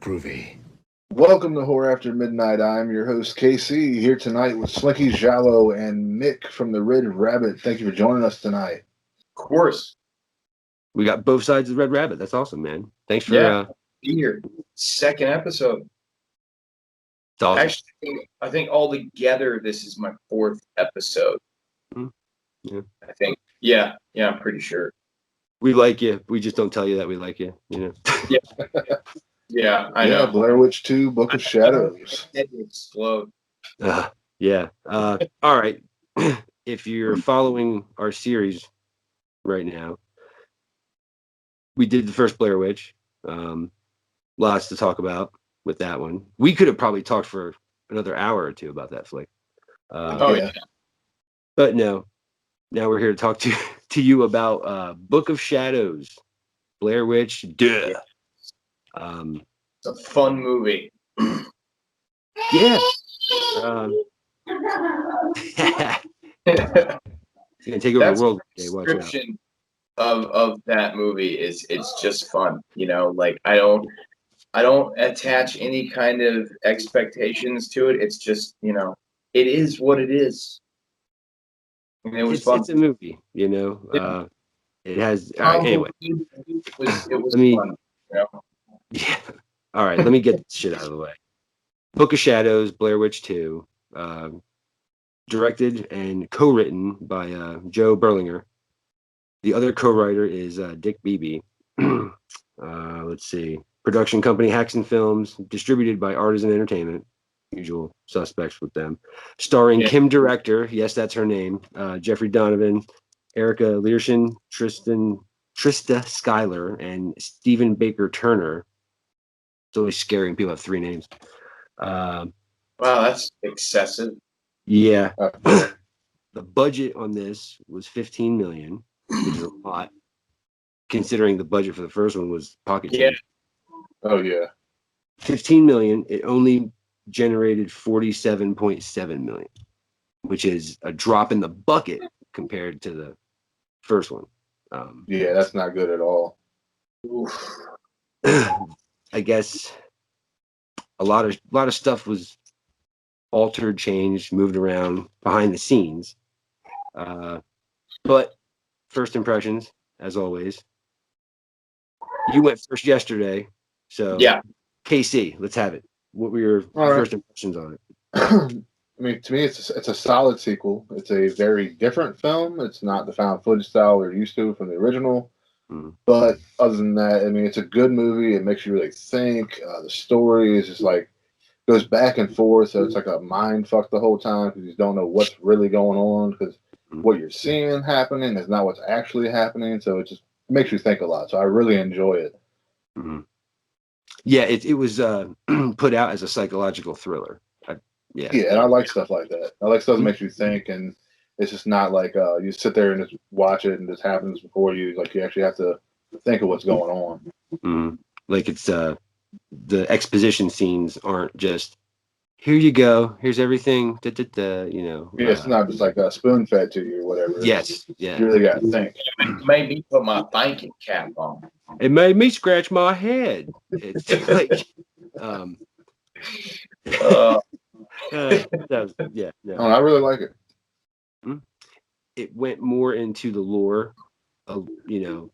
groovy. Welcome to Horror After Midnight. I'm your host, KC, here tonight with Slinky Jallow and Mick from the Red Rabbit. Thank you for joining us tonight. Of course. We got both sides of the Red Rabbit. That's awesome, man. Thanks for be here. Second episode. It's awesome. Actually, I think altogether this is my fourth episode. Yeah. I think. Yeah, I'm pretty sure. We like you. We just don't tell you that we like you. You know. Yeah, I know. Blair Witch 2, Book of Shadows. Head will explode. Yeah. All right. If you're following our series right now, we did the first Blair Witch. Lots to talk about with that one. We could have probably talked for another hour or two about that flick. Yeah. But no. Now we're here to talk to you about Book of Shadows, Blair Witch. Duh. It's a fun movie. Yeah. It's gonna take over the world today. Watch out. Description of that movie it's just fun. You know, like I don't attach any kind of expectations to it. It's just, you know, it is what it is. And it was fun. It's a movie, you know. Yeah. It has anyway. It was Let me- fun. You know? Yeah. All right, let me get this shit out of the way. Book of Shadows, Blair Witch 2, directed and co-written by Joe Berlinger. The other co-writer is Dick Beebe. Let's see. Production company Haxon Films, distributed by Artisan Entertainment. Usual suspects with them. Starring Kim Director, yes, that's her name. Jeffrey Donovan, Erica Learshin, Trista Schuyler, and Stephen Baker Turner. It's always scary when people have three names. Wow, that's excessive. Yeah. The budget on this was $15 million, which is a lot, considering the budget for the first one was pocket change. Oh, yeah. $15 million. It only generated $47.7 million, which is a drop in the bucket compared to the first one. Yeah, that's not good at all. I guess a lot of stuff was altered, changed, moved around behind the scenes. But first impressions, as always. You went first yesterday, so Yeah. KC, let's have it. What were your first impressions on it? I mean, to me, it's a solid sequel. It's a very different film. It's not the found footage style we're used to from the original. But other than that, I mean, it's a good movie. It makes you really think. The story is just like goes back and forth, so it's like a mind fuck the whole time because you don't know what's really going on because what you're seeing happening is not what's actually happening. So it just makes you think a lot. So I really enjoy it. Mm-hmm. Yeah, it was put out as a psychological thriller. Yeah, and I like stuff like that. I like stuff that makes you think, and it's just not like you sit there and just watch it and this happens before you. Like you actually have to think of what's going on. Mm-hmm. Like it's the exposition scenes aren't just here you go, here's everything. You know. Yeah, it's not just like a spoon fed to you or whatever. Yes, yeah. You really got to think. It made me put my thinking cap on. It made me scratch my head. It's like, I really like it. It went more into the lore of, you know,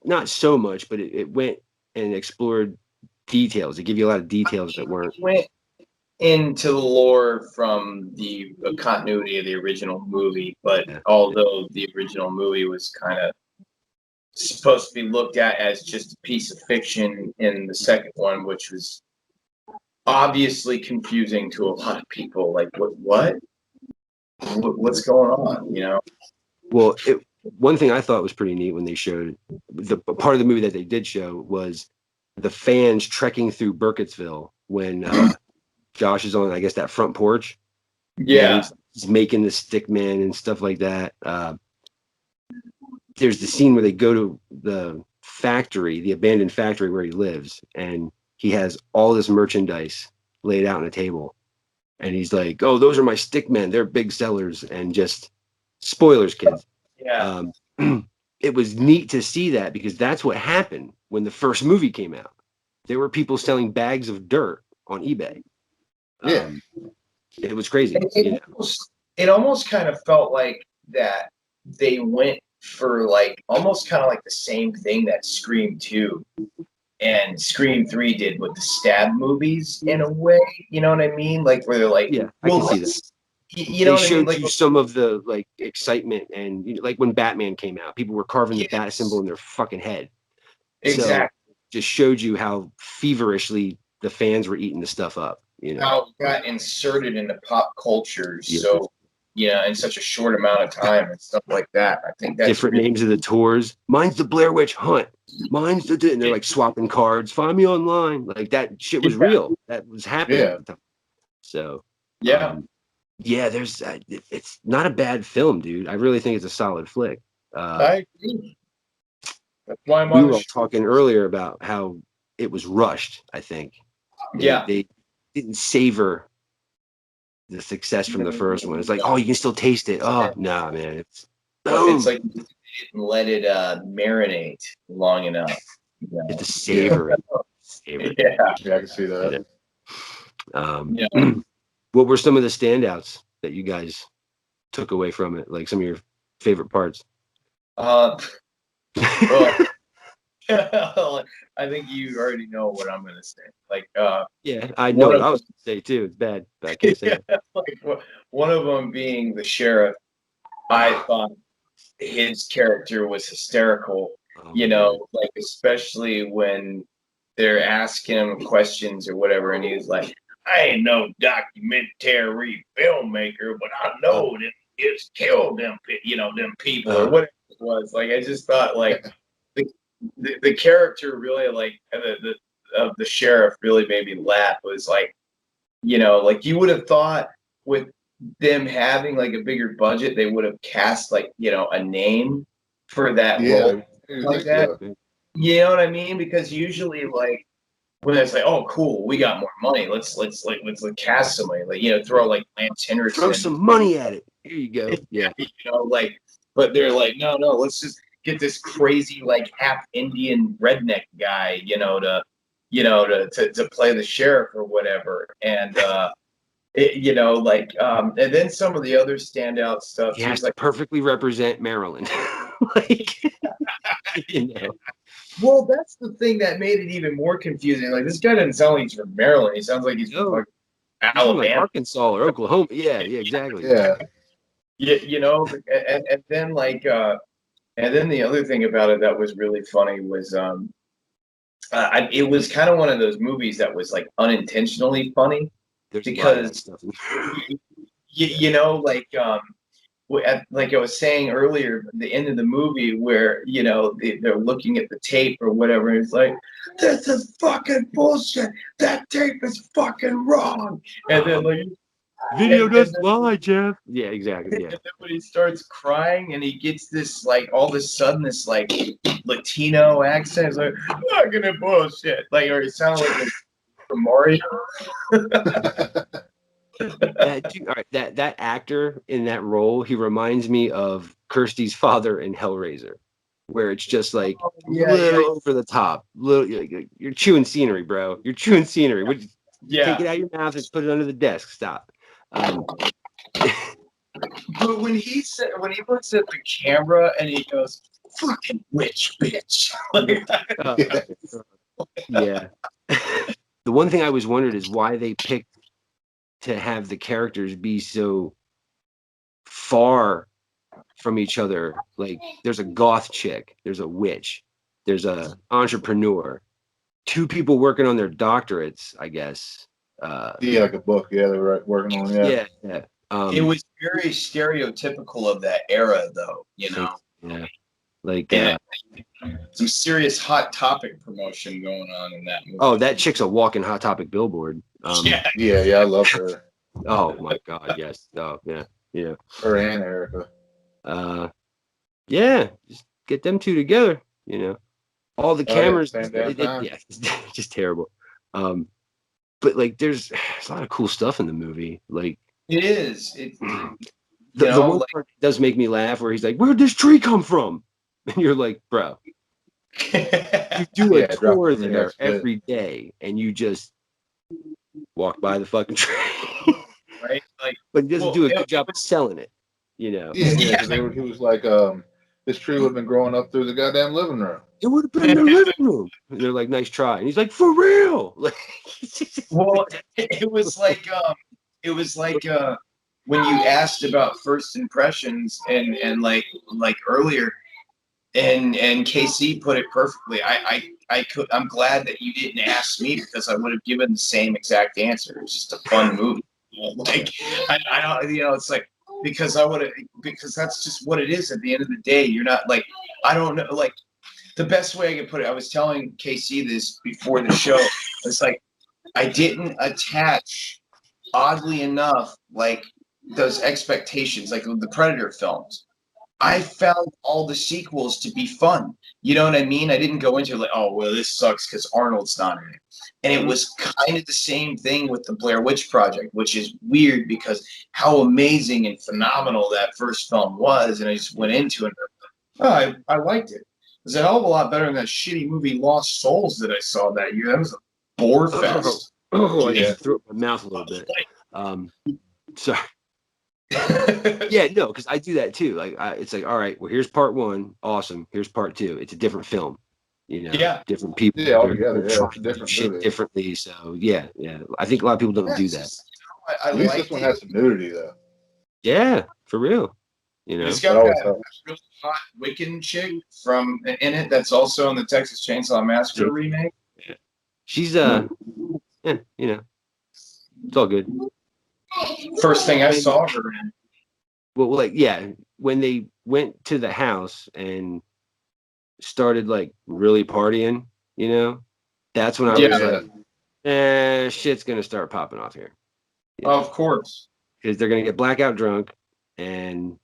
not so much, but it went and explored details. It gave you a lot of details that weren't. It went into the lore from the continuity of the original movie, but although the original movie was kind of supposed to be looked at as just a piece of fiction in the second one, which was obviously confusing to a lot of people. Like, what's going on? You know? Well, one thing I thought was pretty neat when they showed the part of the movie that they did show was the fans trekking through Burkittsville when Josh is on, I guess, that front porch. Yeah, he's making the stick man and stuff like that. There's the scene where they go to the factory, the abandoned factory where he lives, and he has all this merchandise laid out on a table. And he's like, oh, those are my stick men. They're big sellers. And just spoilers, kids. Yeah. It was neat to see that because that's what happened when the first movie came out. there were people selling bags of dirt on eBay. Yeah. It was crazy. It almost kind of felt like that they went for like almost kind of like the same thing that Scream 2 and Scream 3 did with the stab movies in a way. You know what I mean? Like where they're like, yeah, I can see that. You know they what I mean? showed Like, you some of the like excitement and like when Batman came out, people were carving the bat symbol in their fucking head. Exactly. So just showed you how feverishly the fans were eating the stuff up. How it got inserted into pop culture. So in such a short amount of time and stuff like that. I think that's different names of the tours. Mine's the Blair Witch Hunt. Mine's the and they're like swapping cards. Find me online. Like that shit was real. That was happening at the time. So there's it's not a bad film, dude. I really think it's a solid flick. I agree. That's why we were all talking earlier about how it was rushed. I think. They didn't savor the success from the first one. It's like, oh, you can still taste it. Oh, nah, man. It's like you didn't let it marinate long enough. You have to savor it. Yeah, I can see that. What were some of the standouts that you guys took away from it? Like some of your favorite parts? I think you already know what I'm gonna say. Like, yeah, I know what I was gonna say too. It's bad, but I can't say it. Like one of them being the sheriff. I thought his character was hysterical. Like especially when they're asking him questions or whatever, and he's like, "I ain't no documentary filmmaker, but I know that it's killed them, them people or whatever it was." Like, I just thought like. The character really like the sheriff really made me laugh. Was like, like you would have thought with them having like a bigger budget, they would have cast like a name for that role like that. You know what I mean? Because usually like when it's like, oh cool, we got more money, let's cast somebody like throw like Lance Henriksen, throw some money at it. Here you go. Yeah. Like, but they're like, no, let's just get this crazy like half Indian redneck guy, to play the sheriff or whatever, and and then some of the other standout stuff. He has to perfectly represent Maryland. Like, Well, that's the thing that made it even more confusing. Like, this guy doesn't sound like he's from Maryland. He sounds like he's from like Alabama, like Arkansas or Oklahoma. Yeah, exactly. Yeah, and then like. And then the other thing about it that was really funny was it was kind of one of those movies that was like unintentionally funny. There's because like I was saying earlier, the end of the movie where they're looking at the tape or whatever, and it's like, this is fucking bullshit. That tape is fucking wrong. And then like. Video doesn't lie, Jeff. Yeah, exactly. Yeah. And then when he starts crying and he gets this like all of a sudden this like Latino accent, it's like fucking bullshit. Like, or it sounds like from Mario. That actor in that role, he reminds me of Kirsty's father in Hellraiser, where it's just like over the top. You're chewing scenery, bro. You're chewing scenery. Take it out of your mouth and put it under the desk. Stop. But when he looks at the camera and he goes, "Fucking witch, bitch." Yeah. The one thing I was wondered is why they picked to have the characters be so far from each other. Like, there's a goth chick, there's a witch, there's a entrepreneur, two people working on their doctorates, I guess. Like a book. Yeah, they were working on. Yeah. It was very stereotypical of that era, though. Yeah. Like some serious Hot Topic promotion going on in that movie. Oh, that chick's a walking Hot Topic billboard. Yeah, I love her. Oh my God, yes. Oh yeah. Her and Erica. Yeah, just get them two together. All the cameras. It's just terrible. But like, there's a lot of cool stuff in the movie. Like, it is. The one part does make me laugh, where he's like, "Where'd this tree come from?" And you're like, "Bro, You do a Yeah, drop tour it in, there that's good. every day, and you just walk by the fucking tree. Right? Like, But he doesn't well, do a good job of selling it, you know. Yeah, Yeah. because he was like, this tree would have been growing up through the goddamn living room. It would have been in the living room. And they're like, nice try. And he's like, for real. Like, Well, it was like when you asked about first impressions and like earlier, and KC put it perfectly. I'm glad that you didn't ask me, because I would have given the same exact answer. It was just a fun movie. Like, I don't, it's like, because because that's just what it is at the end of the day. You're not like, I don't know, like, the best way I can put it, I was telling KC this before the show. It's like, I didn't attach, oddly enough, like those expectations, like the Predator films. I found all the sequels to be fun. You know what I mean? I didn't go into like, oh, well, this sucks because Arnold's not in it. And it was kind of the same thing with the Blair Witch Project, which is weird because how amazing and phenomenal that first film was. And I just went into it. Oh, I liked it. It was a hell of a lot better than that shitty movie Lost Souls that I saw that year. That was a bore fest. I Yeah. just threw up my mouth a little bit. Sorry. Yeah, no, because I do that too. Like, it's like, all right, well, here's part one, awesome. Here's part two. It's a different film, you know. Yeah. Different people. Yeah, altogether, they're yeah, trying it's a to do different shit movie. differently. So yeah. I think a lot of people don't do It's that. just, I At least liked this one it. has some nudity, though. Yeah, for real. You know. It's That got always that helps. really hot Wiccan chick from in it that's also in the Texas Chainsaw Massacre remake. She's you know, it's all good. First thing I saw her in. Well, like, yeah, when they went to the house and started like really partying, you know, that's when I was like, shit's gonna start popping off here. Of course. Because they're gonna get blackout drunk and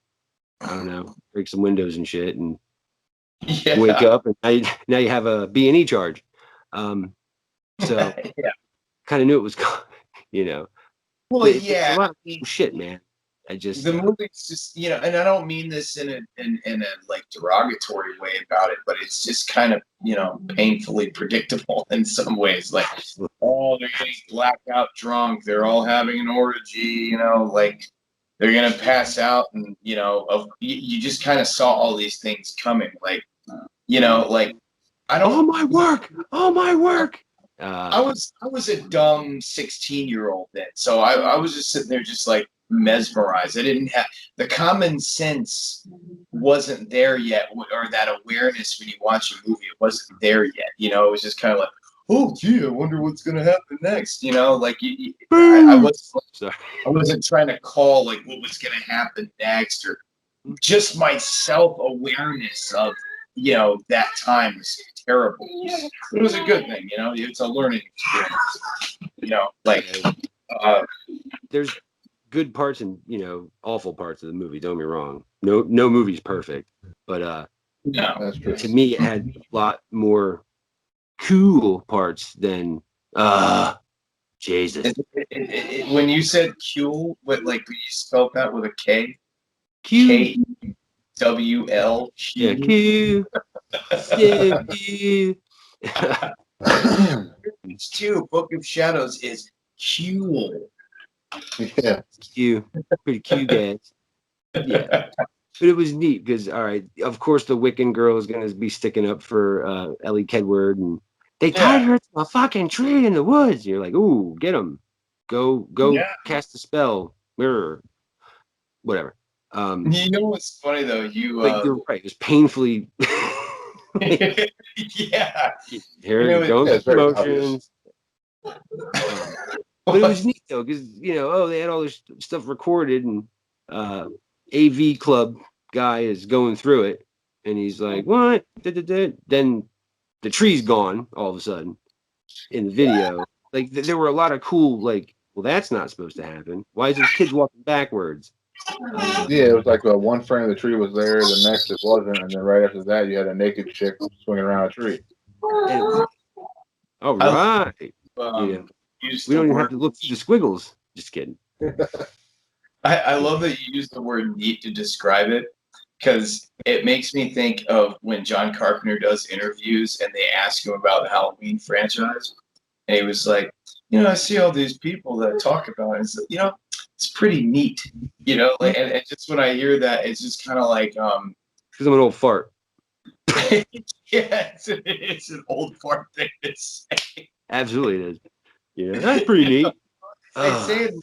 I don't know, break some windows and shit and wake up and now you have a B&E charge. So kind of knew it was, you know. Well, But it's yeah. a lot of shit, man. I just The movie's just, and I don't mean this in a like derogatory way about it, but it's just kind of, painfully predictable in some ways. Like, oh, they're getting blackout drunk, they're all having an orgy, like they're gonna pass out, and you just kind of saw all these things coming. Like, like, I don't. Oh my work. I was a dumb 16-year-old then, so I was just sitting there just like mesmerized. I didn't have the common sense wasn't there yet, or that awareness when you watch a movie, it wasn't there yet. It was just kind of like, oh gee, I wonder what's gonna happen next. Like I wasn't trying to call like what was gonna happen next, or just my self-awareness of that time was terrible. It was a good thing, it's a learning experience. There's good parts and awful parts of the movie, don't get me wrong. No movie's perfect, but no, That's true. to me it had a lot more cool parts than Jesus. When you said cool, you spelled that with a K? Q. KWL. Yeah, Q. Yeah, Q. It's too. Book of Shadows is cool. Yeah. Q. Pretty cute guys. Yeah. But it was neat because, all right, of course, the Wiccan girl is going to be sticking up for Ellie Kedward, and they tied her to a fucking tree in the woods. You're like, ooh, get him. Go cast a spell. Mirror. Whatever. You know what's funny, though? You're right. It was painfully. Yeah. Here you go. Emotions. But it was neat, though, because, they had all this stuff recorded, and AV Club guy is going through it, and he's like, what? Then the tree's gone all of a sudden in the video. Like, there were a lot of cool, like, well, that's not supposed to happen. Why is this kid walking backwards? Yeah, it was like one frame of the tree was there, the next it wasn't, and then right after that, you had a naked chick swinging around a tree. All right. We don't even have to look through the squiggles. Just kidding. I love that you used the word neat to describe it, because it makes me think of when John Carpenter does interviews and they ask him about the Halloween franchise, and he was like, I see all these people that talk about it. It's, it's pretty neat, like, and just when I hear that, it's just kind of like, because I'm an old fart. yeah, it's an old fart thing to say. Absolutely, it is. Yeah, that's pretty neat. They say it.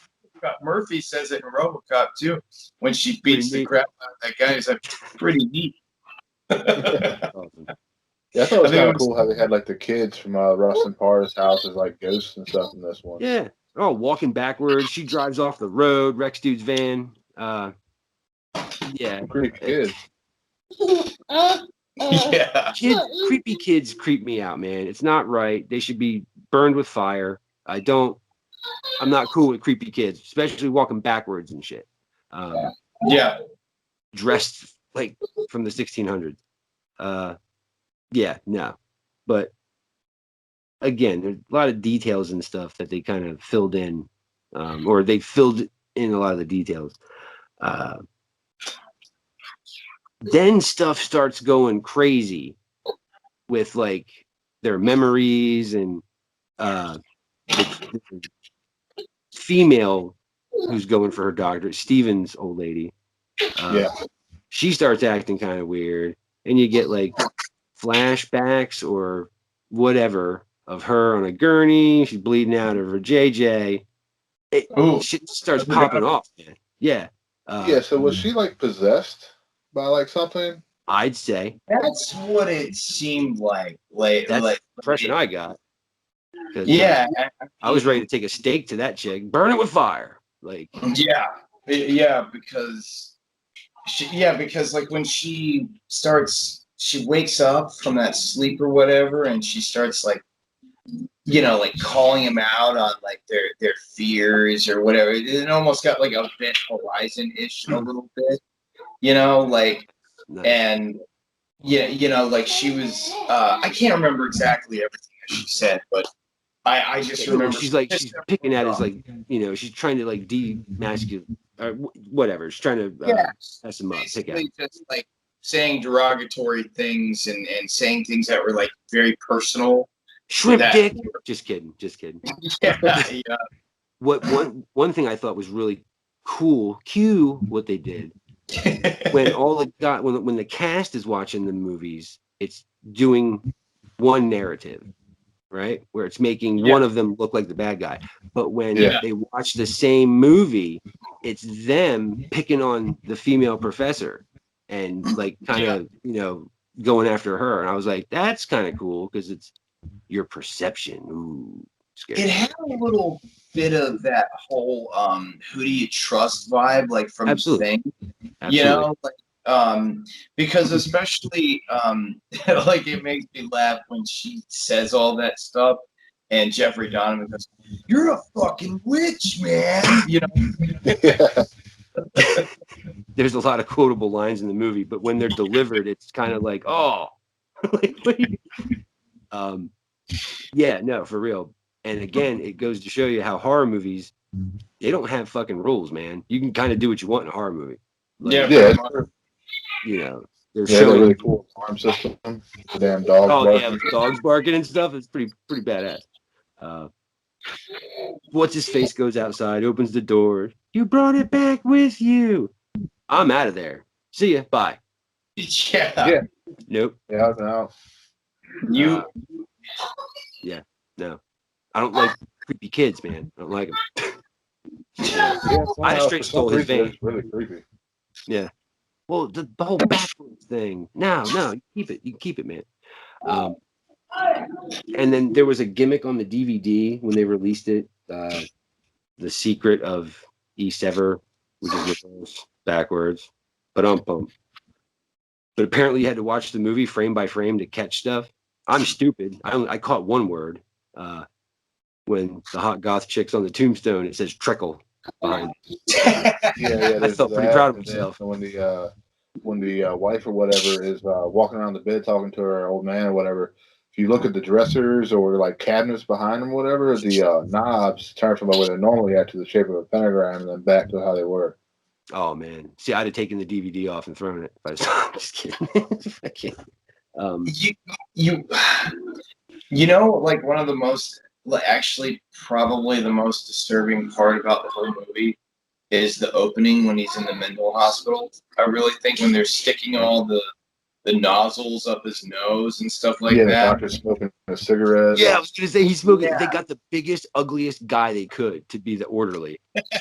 Murphy says it in RoboCop too. When she beats the crap out of that guy, he's like, pretty neat. Awesome. Yeah, I thought it was kind of cool how they had like the kids from Rustin Parr's house as like ghosts and stuff in this one. Yeah. Oh, walking backwards. She drives off the road. Rex dude's van. Yeah. Creepy kids. Yeah. Creepy kids creep me out, man. It's not right. They should be burned with fire. I'm not cool with creepy kids, especially walking backwards and shit. Yeah. Dressed like from the 1600s. Yeah, no. But again, there's a lot of details and stuff that they kind of filled in, or they filled in a lot of the details. Then stuff starts going crazy with like their memories and the female who's going for her doctorate, Steven's old lady. She starts acting kind of weird, and you get like flashbacks or whatever of her on a gurney. She's bleeding out of her JJ. Shit starts popping off, man. Yeah. So was she like possessed by like something? I'd say that's what it seemed like. That's the impression I got. Yeah, I was ready to take a stake to that chick, burn it with fire. Like, because like when she wakes up from that sleep or whatever, and she starts like, like calling him out on like their fears or whatever. It almost got like a Event Horizon-ish a little bit, like, nice. And like she was. I can't remember exactly everything that she said, but I just remember she's picking at his like, she's trying to like demasculate or whatever. She's trying to mess him up. Pick at him. Just like saying derogatory things and saying things that were like very personal. Shrimp dick. Just kidding. Yeah. One thing I thought was really cool. What they did when when the cast is watching the movies, it's doing one narrative, right? Where it's making one of them look like the bad guy. But when they watch the same movie, it's them picking on the female professor and like kind of, going after her. And I was like, that's kind of cool because it's your perception. Ooh, scary. It had a little bit of that whole who do you trust vibe, like from the thing. Absolutely. Because especially like it makes me laugh when she says all that stuff and Jeffrey Donovan goes, "You're a fucking witch, man." There's a lot of quotable lines in the movie, but when they're delivered, it's kind of like, oh, no, for real. And again, it goes to show you how horror movies, they don't have fucking rules, man. You can kind of do what you want in a horror movie. Like, they're showing really cool alarm system. The damn dogs. Barking. Dogs barking and stuff. It's pretty badass. What's his face goes outside, opens the door. You brought it back with you. I'm out of there. See ya. Bye. Yeah. Nope. Yeah, I was out. No. I don't like creepy kids, man. I don't like them. I straight stole his van. It's really creepy. Yeah. Well, the whole backwards thing. No, you keep it, man. And then there was a gimmick on the DVD when they released it. The Secret of E7, which is reverse, backwards. But apparently you had to watch the movie frame by frame to catch stuff. I'm stupid. I caught one word. When the hot goth chick's on the tombstone, it says trickle behind it. I felt pretty proud of myself. When the wife or whatever is walking around the bed talking to her old man or whatever, if you look at the dressers or like cabinets behind them or whatever, the knobs turn from where they normally at to the shape of a pentagram and then back to how they were. Oh man, see, I'd have taken the DVD off and thrown it. I'm just kidding. I can't. You you know, like one of the most, actually probably the most disturbing part about the whole movie is the opening when he's in the mental hospital. I really think when they're sticking all the nozzles up his nose and stuff like the that. doctor's smoking a cigarette. Yeah, I was gonna say he's smoking. Yeah. They got the biggest, ugliest guy they could to be the orderly,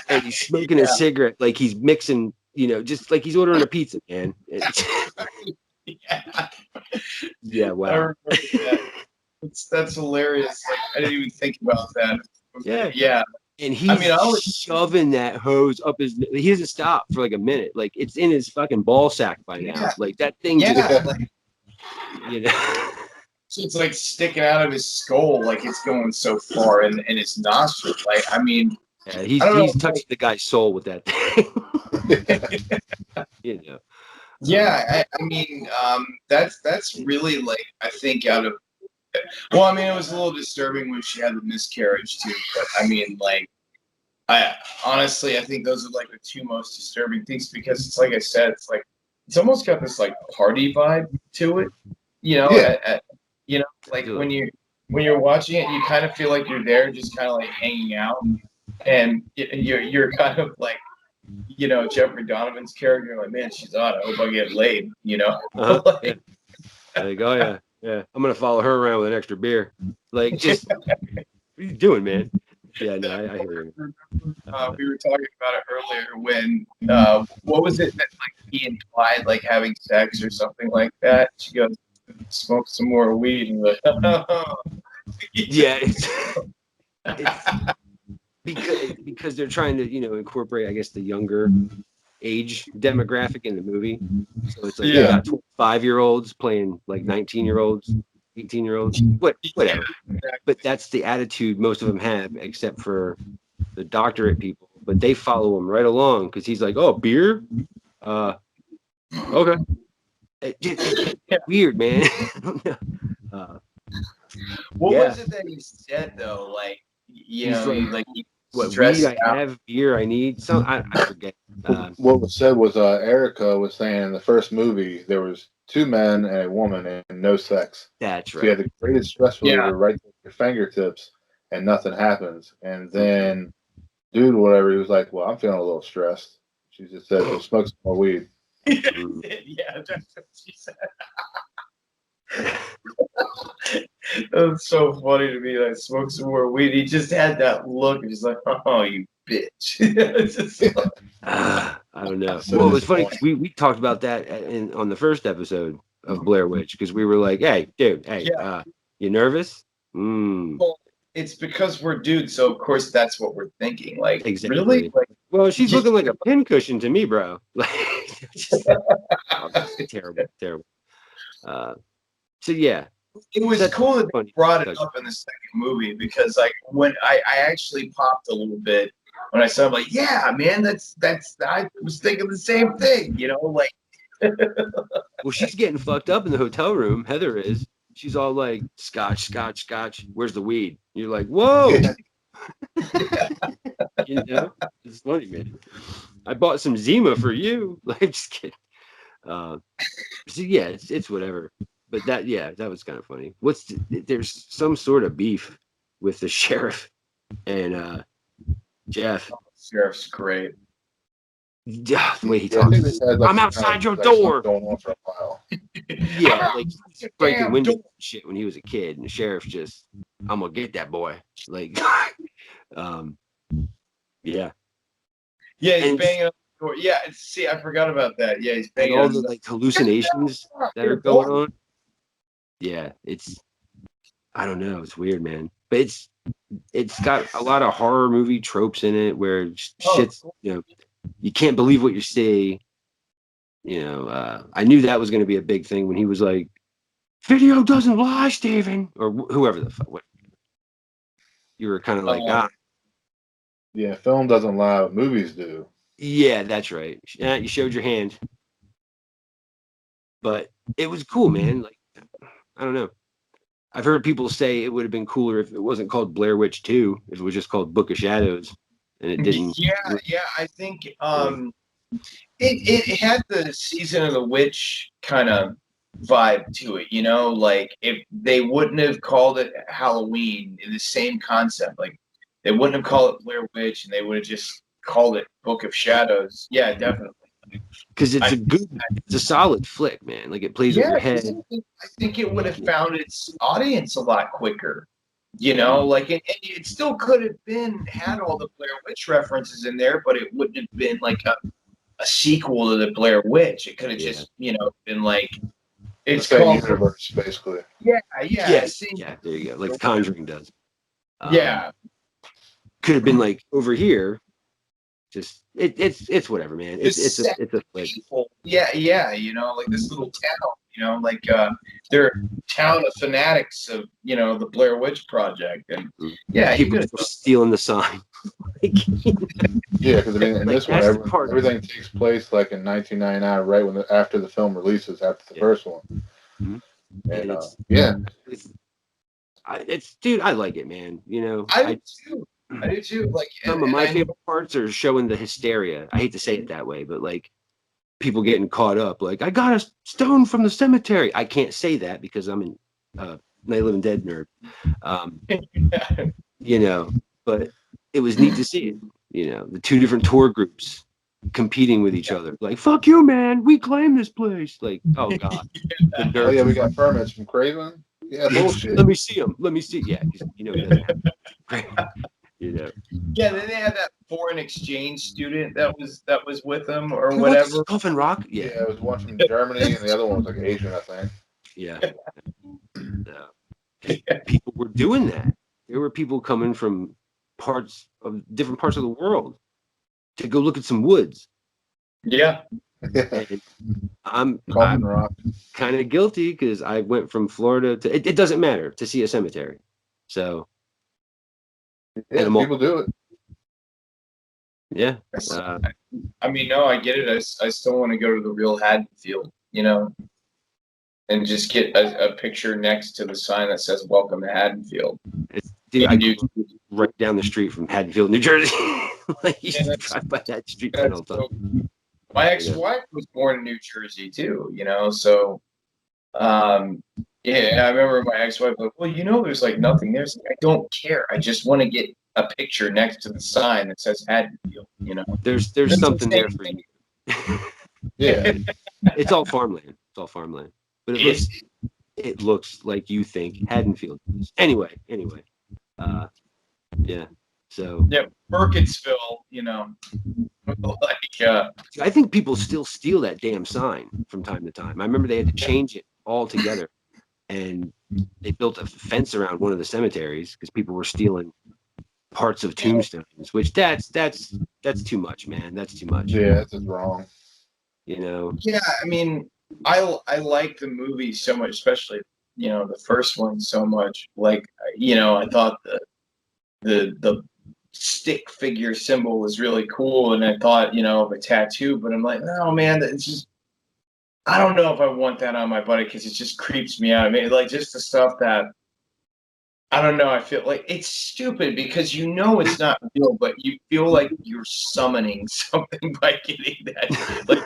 and he's smoking a cigarette like he's mixing. Just like he's ordering a pizza, man. Yeah. Yeah, I wow. remember that. That's hilarious. Like, I didn't even think about that. Yeah. And he's was shoving that hose up his. He doesn't stop for like a minute. Like it's in his fucking ball sack by now. Yeah. Like that thing Yeah. just. So it's like sticking out of his skull, like it's going so far in his nostril. Like, I mean, Yeah, he's touching the guy's soul with that thing. Yeah, I mean, that's really, like, I think out of. Well, I mean, it was a little disturbing when she had the miscarriage too. But I mean, like, I honestly, I think those are like the two most disturbing things, because it's like I said, it's like it's almost got this like party vibe to it. Yeah. Like when you're watching it, you kind of feel like you're there, just kind of like hanging out, and you're kind of like, Jeffrey Donovan's character, like, man, she's hot. I hope I get laid. Like, oh yeah, I'm gonna follow her around with an extra beer. Like, just what are you doing, man? Yeah, no, I hear you. We were talking about it earlier when what was it that like he implied, like having sex or something like that? She goes, smoke some more weed, and like, yeah, it's because they're trying to incorporate, I guess, the younger age demographic in the movie. So it's like you got 25-year-olds playing like 19-year-olds, 18-year-olds, whatever. But that's the attitude most of them have, except for the doctorate people. But they follow him right along because he's like, "Oh, beer? Okay." It's weird, man. What was it that he said though? Like, what weed I have, beer I need. Some I forget. What was said was Erica was saying in the first movie there was 2 men and a woman and no sex. That's right. So you had the greatest stress reliever right at your fingertips and nothing happens. And then dude, whatever, he was like, "Well, I'm feeling a little stressed." She just said, "Well, smoke some more weed." Yeah, that's what she said. That's so funny to me. Like, smoke some more weed. He just had that look, and he's like, "Oh, you bitch." I don't know. Well, it was funny because we talked about that on the first episode of Blair Witch, because we were like, "Hey, dude, you nervous?" Well, it's because we're dudes, so of course that's what we're thinking. Like, exactly. Really? Like, well, she's looking like a pincushion to me, bro. Like, terrible. So yeah, it was cool that they brought it up in the second movie, because like when I actually popped a little bit when I saw it, like, yeah, man, that's I was thinking the same thing, like. Well, she's getting fucked up in the hotel room. Heather is. She's all like, "Scotch. Where's the weed?" You're like, "Whoa." It's funny, man. I bought some Zima for you. Like, just kidding. So yeah, it's whatever. But that was kind of funny. There's some sort of beef with the sheriff and Jeff. Oh, sheriff's great. Yeah, the way he talks. I'm outside your door. Going on for a while. Yeah, like he's breaking windows and shit when he was a kid, and the sheriff just, "I'm gonna get that boy." Like, yeah. Yeah, he's banging on the door. Yeah, see, I forgot about that. Yeah, he's banging all the like hallucinations that are going on. Yeah, I don't know, it's weird, man. But it's got a lot of horror movie tropes in it where shit's, you can't believe what you see. I knew that was going to be a big thing when he was like, "Video doesn't lie, Steven," or whoever the fuck. You were kind of like, Yeah, film doesn't lie, but movies do. Yeah, that's right. You showed your hand. But it was cool, man. Like, I don't know. I've heard people say it would have been cooler if it wasn't called Blair Witch 2, if it was just called Book of Shadows, and it didn't. Yeah. I think It had the season of the witch kind of vibe to it, you know, like if they wouldn't have called it Halloween in the same concept, like they wouldn't have called it Blair Witch and they would have just called it Book of Shadows. Yeah, definitely. Because it's a solid flick, man. Like it plays with Yeah, your head. I think it would have found its audience a lot quicker. You know, like it still could have had all the Blair Witch references in there, but it wouldn't have been like a sequel to the Blair Witch. It could have just, been like it's the same called universe, basically. Yeah. Yeah, there you go. Like The Conjuring does. Yeah. Could have been like over here. Just it's whatever, man. It's a flick. Yeah, like this little town, like they're a town of fanatics of the Blair Witch Project, and people were stealing the sign. Yeah, because I mean, in this one, everything takes place like in 1999, right after the film releases, after the first one. Mm-hmm. And dude, I like it, man. I do too. Like some of my favorite parts are showing the hysteria. I hate to say it that way, but like people getting caught up. Like, I got a stone from the cemetery. I can't say that because I'm an Night of the Living Dead nerd. But it was neat to see it. The two different tour groups competing with each other. Like, fuck you, man. We claim this place. Like, oh god. Oh yeah, we got permits from Craven. Yeah, bullshit. Let me see them. Yeah, because he doesn't have. Yeah, then they had that foreign exchange student that was with them or whatever. Coffin Rock. Yeah, it was one from Germany and the other one was like Asian, I think. Yeah. People were doing that. There were people coming from different parts of the world to go look at some woods. Yeah. And I'm kind of guilty because I went from Florida to it doesn't matter to see a cemetery. So yeah, people do it. Yeah. I mean, no, I get it. I still want to go to the real Haddonfield, and just get a picture next to the sign that says "Welcome to Haddonfield." I grew right down the street from Haddonfield, New Jersey. Drive by that street all the time. My ex-wife was born in New Jersey too, so I remember my ex-wife like, well, there's like nothing there. Like, I don't care. I just want to get a picture next to the sign that says Haddonfield, There's something there for you. Yeah. It's all farmland. But it looks like you think Haddonfield is. Anyway. Yeah. So Burkittsville, I think people still steal that damn sign from time to time. I remember they had to change it altogether, and they built a fence around one of the cemeteries because people were stealing parts of tombstones. Which that's too much, man. That's too much. Yeah, that's just wrong. Yeah, I mean, I like the movie so much, especially the first one so much. Like I thought the stick figure symbol was really cool, and I thought of a tattoo, but I'm like, no, man, it's just I don't know if I want that on my body because it just creeps me out. I mean, like just the stuff that I don't know. I feel like it's stupid because it's not real, but you feel like you're summoning something by getting that, like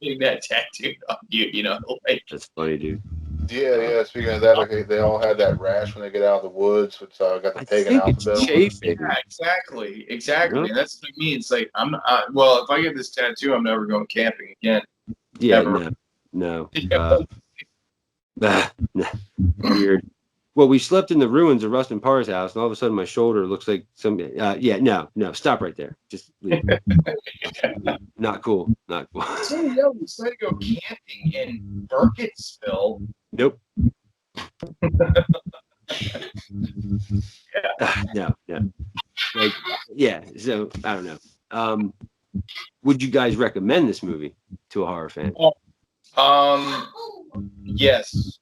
getting that tattooed on you. Like that's funny, dude. Yeah. Speaking of that, like they all had that rash when they get out of the woods, which got the pagan alphabet. Yeah, exactly. Yep. And that's what I mean. It's like well, if I get this tattoo, I'm never going camping again. Yeah, no. Weird. Well, we slept in the ruins of Rustin Parr's house, and all of a sudden my shoulder looks like some. No, stop right there. Just leave. Not cool. So yeah, we decided to go camping in Burkittsville. Nope. No. Like, yeah. So I don't know. Would you guys recommend this movie to a horror fan? Yes.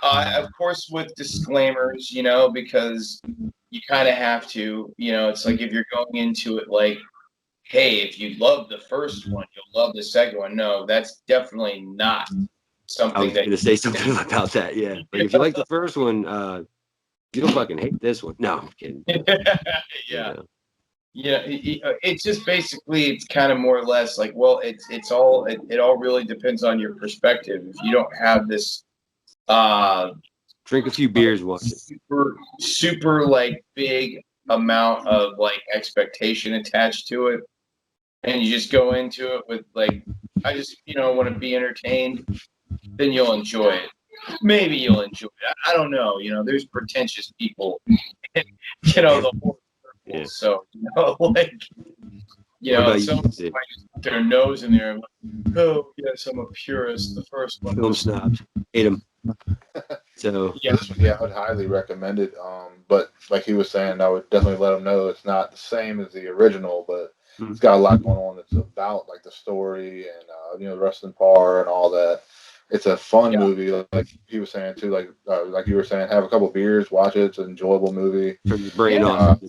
Of course, with disclaimers, because you kind of have to, it's like if you're going into it like, hey, if you love the first one, you'll love the second one. No, that's definitely not something I was going to say something about that. Yeah. Like if you like the first one, you'll fucking hate this one. No, I'm kidding. Yeah. Yeah, it's just basically it's kind of more or less like, well, it all really depends on your perspective. If you don't have this uh Drink a few beers, watch it. super like big amount of like expectation attached to it, and you just go into it with like, I just want to be entertained, then you'll enjoy it. Maybe you'll enjoy it. I don't know. There's pretentious people, the horror circle. So like. Some might just put their nose in there and like, oh yes, I'm a purist. The first one. Film snobs hate them. So yeah, I would highly recommend it. But like he was saying, I would definitely let him know it's not the same as the original, but it's got a lot going on. It's about like the story and the wrestling part and all that. It's a fun movie, like he was saying too. Like you were saying, have a couple beers, watch it. It's an enjoyable movie. Turn your brain off.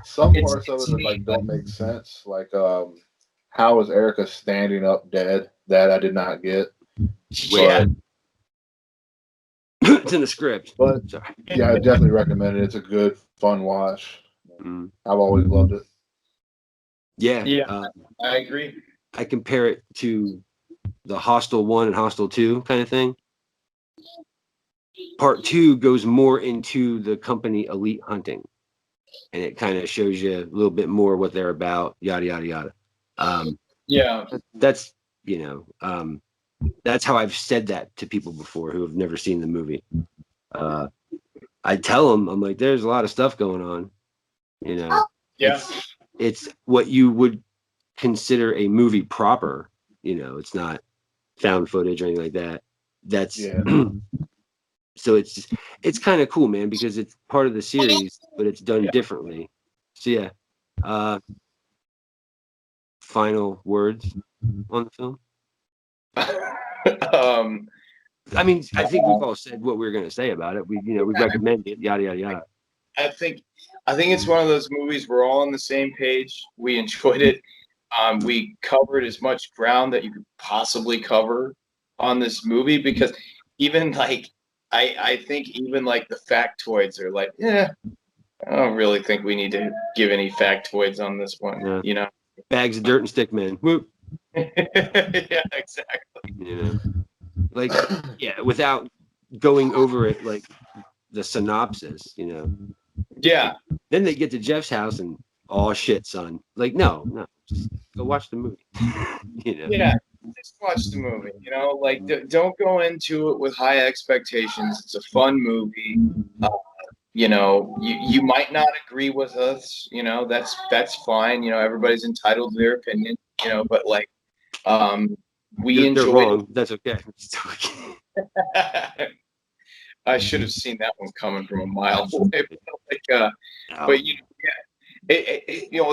Some parts of it like don't make sense. Like how is Erica standing up dead? That I did not get. Yeah. It's in the script. But yeah, I definitely recommend it. It's a good, fun watch. I've always loved it. Yeah. I agree. I compare it to the Hostel 1 and Hostel 2 kind of thing. Part 2 goes more into the company elite hunting, and it kind of shows you a little bit more what they're about, yada yada yada. That's that's how I've said that to people before who have never seen the movie. I tell them, I'm like, there's a lot of stuff going on, it's what you would consider a movie proper. It's not found footage or anything like that. That's so it's kind of cool, man, because it's part of the series, but it's done differently. So final words on the film. I mean, I think we've all said what we were going to say about it. We recommend it, yada yada yada. I think it's one of those movies we're all on the same page. We enjoyed it. We covered as much ground that you could possibly cover on this movie, because even like I think even like the factoids are like, I don't really think we need to give any factoids on this one. Bags of dirt and stick men. Whoop. Yeah, exactly. Without going over it like the synopsis, Yeah. Then they get to Jeff's house and oh shit, son. Like, no, just go watch the movie. Yeah, just watch the movie. Like don't go into it with high expectations. It's a fun movie. You might not agree with us. That's fine. Everybody's entitled to their opinion. But like, we enjoy. They're wrong. That's okay. I should have seen that one coming from a mile away. But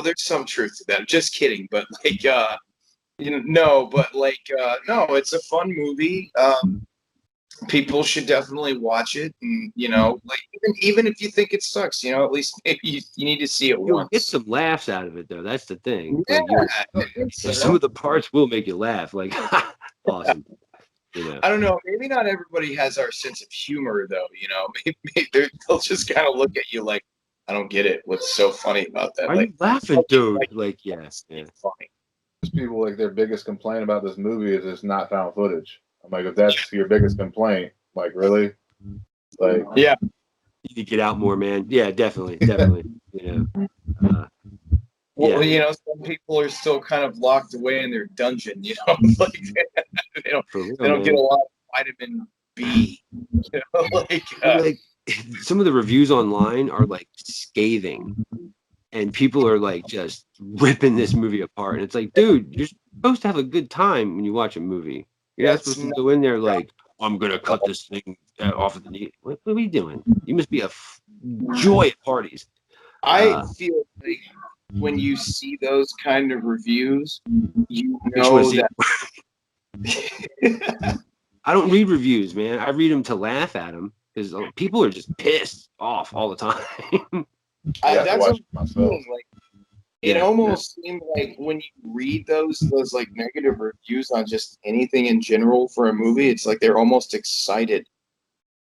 there's some truth to that. Just kidding, but like, no, but like, no, it's a fun movie. People should definitely watch it, and like even if you think it sucks, at least maybe you need to see it once. Get some laughs out of it, though. That's the thing. Some of the parts will make you laugh. Like, awesome. I don't know. Maybe not everybody has our sense of humor, though. Maybe they'll just kind of look at you like, I don't get it. What's so funny about that? Are you laughing, dude? Like, yes, funny. People like their biggest complaint about this movie is it's not found footage. I'm like, if that's your biggest complaint, like, really? Like, yeah, you need to get out more, man. Yeah, definitely. Well, some people are still kind of locked away in their dungeon. Like they don't get a lot of vitamin B. Like some of the reviews online are like scathing, and people are like just ripping this movie apart. And it's like, dude, you're supposed to have a good time when you watch a movie. You're not supposed to go in there like, I'm gonna cut this thing off of the knee. What are we doing? You must be a joy at parties. I feel like when you see those kind of reviews, you know that. I don't read reviews, man. I read them to laugh at them because people are just pissed off all the time. That's what I'm feeling like. It almost seemed like when you read those like negative reviews on just anything in general for a movie, it's like they're almost excited,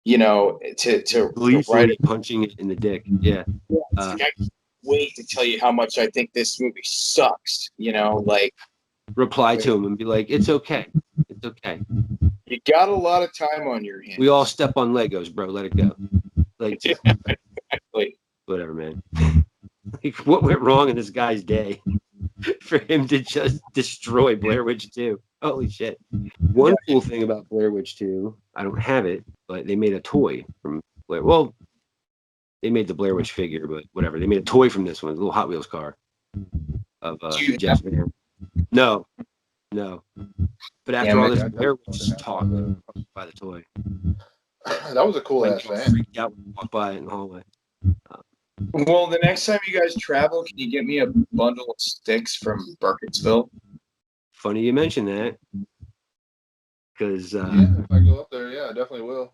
to gleefully punching it in the dick. Yeah. wait to tell you how much I think this movie sucks. You know, like reply to him and be like, it's okay. It's okay. You got a lot of time on your hands. We all step on Legos, bro. Let it go. Like, exactly. Whatever, man. Like, what went wrong in this guy's day for him to just destroy Blair Witch 2? Holy shit. One cool thing about Blair Witch 2, I don't have it, but they made a toy from Blair. Well, they made the Blair Witch figure, but whatever. They made a toy from this one, a little Hot Wheels car of Jeff Van. No. But after all this Blair Witch talk, by the toy. That was a cool ass van. Freaked out when we walked by it in the hallway. Well, the next time you guys travel, can you get me a bundle of sticks from Burkittsville? Funny you mention that. Because if I go up there, I definitely will.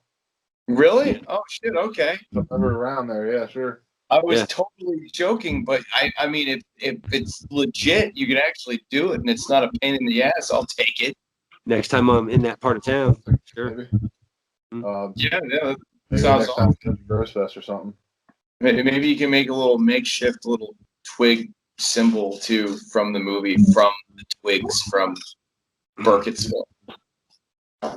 Really? Oh shit! Okay. If I'm ever around there, yeah, sure. I was totally joking, but I mean, if it's legit, you can actually do it, and it's not a pain in the ass. I'll take it. Next time I'm in that part of town, sure. Maybe. That maybe sounds next time awesome. we go to Gross Fest or something. Maybe you can make a little makeshift little twig symbol too from the movie, from the twigs from Burkittsville.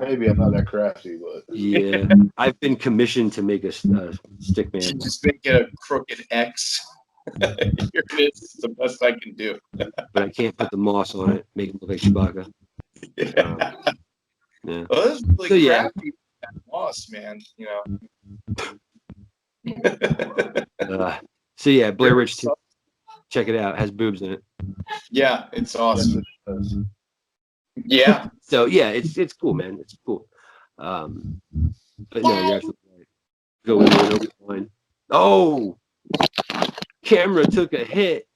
Maybe I'm not that crafty, but yeah, I've been commissioned to make a stick man. Just make it a crooked X. Here it is. It's the best I can do. But I can't put the moss on it, make it look like Chewbacca. Yeah. Yeah. Well, this is really crafty. That moss, man. You know. So yeah, Blair Witch 2. Check it out. It has boobs in it. Yeah, it's awesome. Yeah. So yeah, it's cool, man. It's cool. But no, you're absolutely right. Go in there and open wine. Oh, camera took a hit.